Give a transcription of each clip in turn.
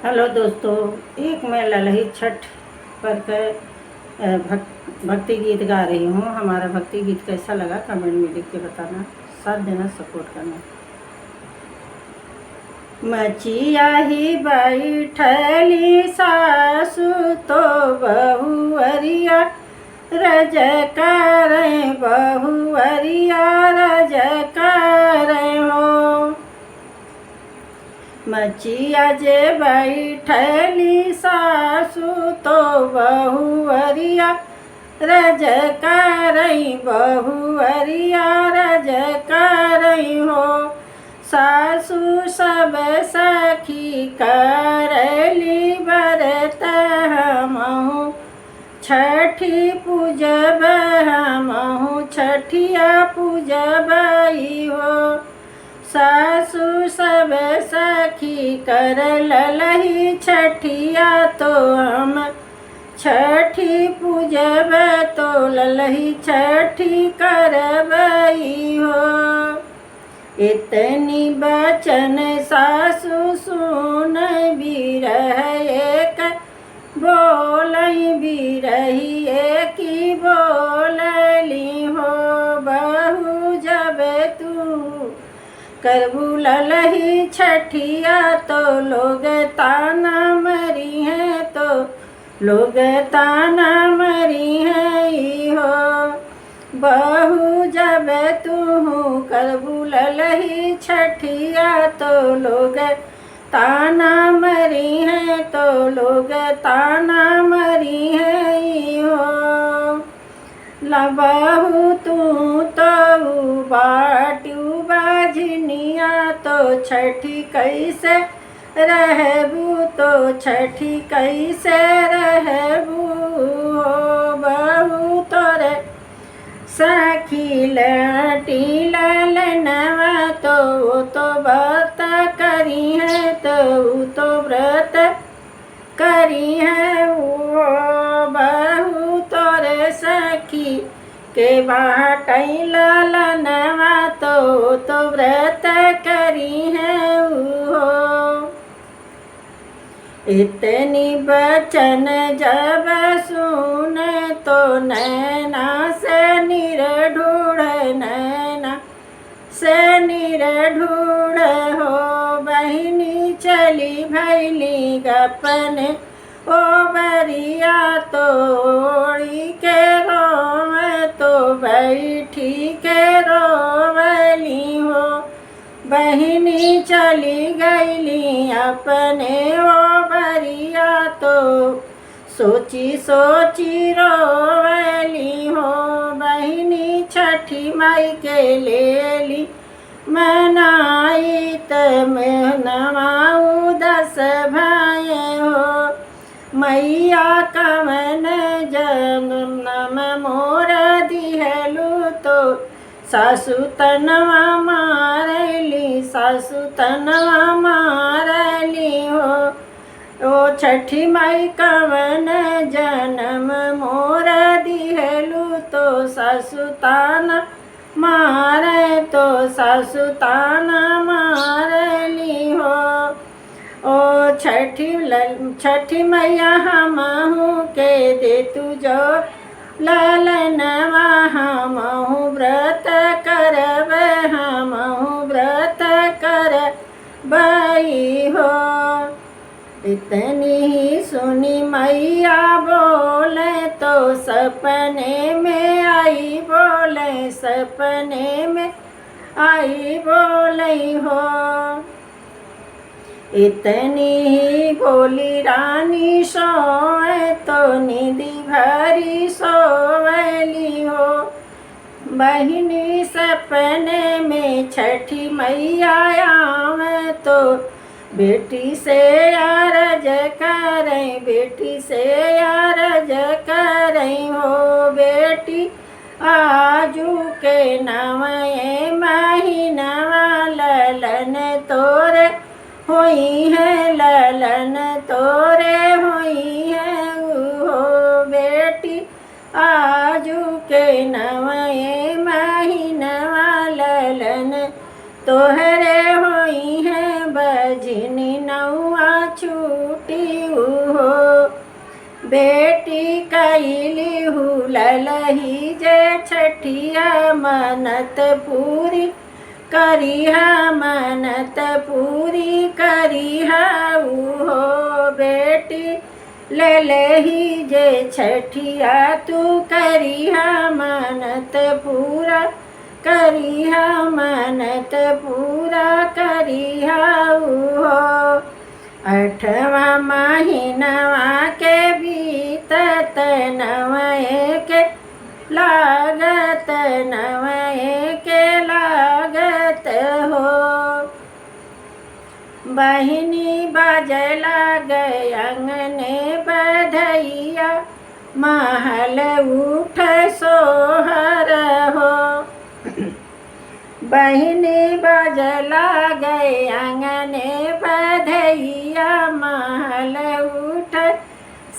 Hello दोस्तों, एक मैं ललही छठ पर भक्ति गीत गा रही हूँ। हमारा भक्ति गीत कैसा लगा कमेंट में लिख के बताना, साथ देना, सपोर्ट करना। मचिया ही बैठली सासु तो बहुअरिया रज करें, बहुअरिया रज करें हो। मचिया जे बैठली सासु तो बहुअरिया रज करई, बहुअरिया रज करई हो। सासु सब सखी करली बरत, हमहु छठी पूजब, हमहु छठिया पूजबई हो। सासु सब सखी कर ललही छठिया तो हम छठी पूजब, तो ललही छठी करबई हो। इतनी बचन सासु सुन बिरह एक बोलई, बिरही एक बोलली हो। बहू जब तू करबू ललही छठिया तो लोग ताना मरी हैं, तो लोग ताना मरी हैं हो। बहू जब तू करबू ललही छठिया तो लोग ताना मरी हैं, तो लोग ताना मरी हैं हो। लबहू तू तो बाटू बजनिया, तो छठी कैसे रहबू, तो छठी कैसे रहबू हो। बहू तोरे सखी लटी ललनवा, तो व्रत करी है, तो व्रत करी है वो। बहू तोरे सखी के बाटई ललनवा, तो व्रत करी है वो। इतनी बचन जब सुन, तो नैना से नीर ढूढ़, नैना से नीर ढूढ़ हो। बहिनी चली भैली गपन ओ बरिया, तोड़ी के रोवे, तो बैठी के रोवली हो। बहिनी चली गईली अपने ओ बरिया, तो सोची सोची रोवली हो। बहिनी छठी माई के लेली मनाई, नवाऊ 10 भाई हो। मैया कवन जन्म मोर दिहलू, तो सासु तनवा मारली, सासु तनवा मारली हो। ओ छठी माई कवन जन्म मोर दिहलू, तो सासु ताना मारे, तो सासु ताना मारली हो। ओ छठी मैया हमहू के दे तू जो ललनवा, हमहु व्रत करब, हमहु व्रत करबई हो। इतनी ही सुनी मैया बोले, तो सपने में आई बोले, सपने में आई बोले हो। इतनी ही बोली रानी सोए, तो निधि भरी सोवली हो। बहिनी सपने में छठी मैया आवे, तो बेटी से अरज करें, बेटी से अरज करें हो। बेटी आजू के नवे महीनवा, ललन तोरे होई है, ललन तोरे होई है हो। बेटी आजू के नवे महीनवा, ललन तोहरे होई है। बजनी नौआ छू बेटी कैली हुललही जे छठिया मनत पूरी करिहा मनत पूरी करिहा उहो बेटी ले लेही जे छठिया तू करिहा मनत पूरा करिहा मनत पूरा करिहा उहो 8वां महीनवा के बीतत नवए के लागत नवए के लागत हो बहिनी बाजला गए अंगने बधैया महल उठ सोहर हो बहिनी बाजला गए अंगने बधैया महल उठ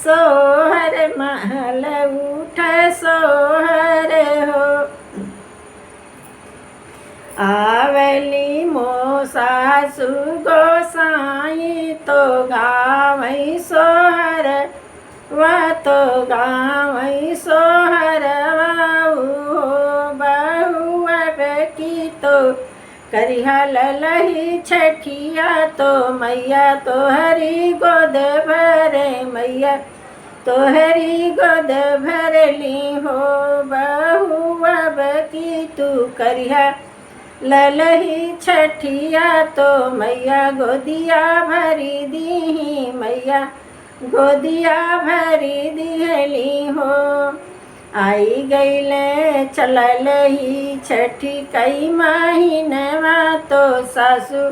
सोहर महल उठ सोहर हो आवली मो सासु गोसाई तो गावई सोहर वा तो गावई सोहर वाऊ बहु अब की तो करिहा ललही छठिया तो मैया तोहरी गोद भरे मैया तोहरी गोद भरली हो बहु अब की तू करिहा ललही छठिया तो मैया गोदिया भरी दी मैया गोदिया भरी दिहली हो आई गईले चलल ही छठी कई महीनवा तो सासू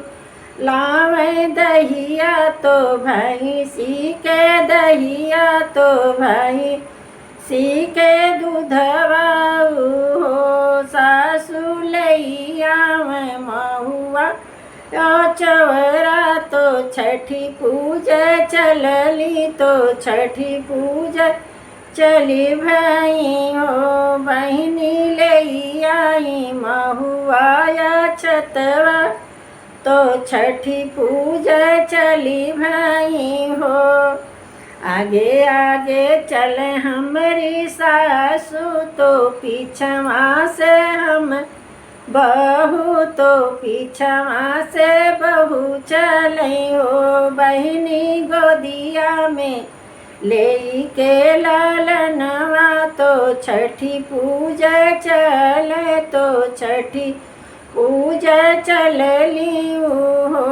लावे दहिया तो भाई सी के दहिया तो भाई सी के दूधवा हो सासू लैया में महुआ चवरा तो छठी पूजा चलली तो छठी पूजा चली भाई हो बहिनी ले आई महुआया छतवा तो छठी पूजा चली भाई हो आगे आगे चले हमारी सासू तो पीछवा से हम बहू तो पीछवा से बहू चले हो बहिनी गोदिया में ले के लालनवा तो छठी पूजा चले तो छठी पूजा चलली हो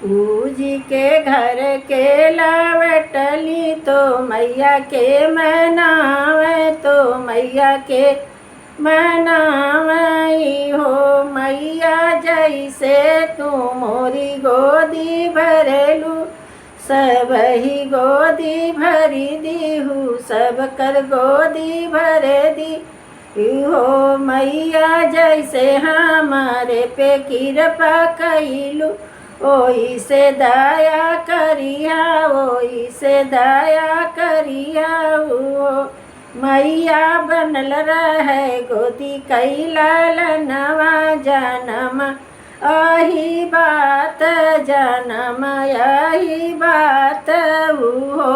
पूजी के घर के लावटली तो मैया के मनावे तो मैया के मनावई हो मैया जैसे तू मोरी गोदी भरेलू सब ही गोदी भरी दीहू सब कर गोदी भर दी हो मैया जैसे हमारे पे कृपा कैलू ओही से दया करिया ओही से दया करिया हो मैया बनल रहे गोदी कैला नवा जनम अही बात जनम यही बात हो।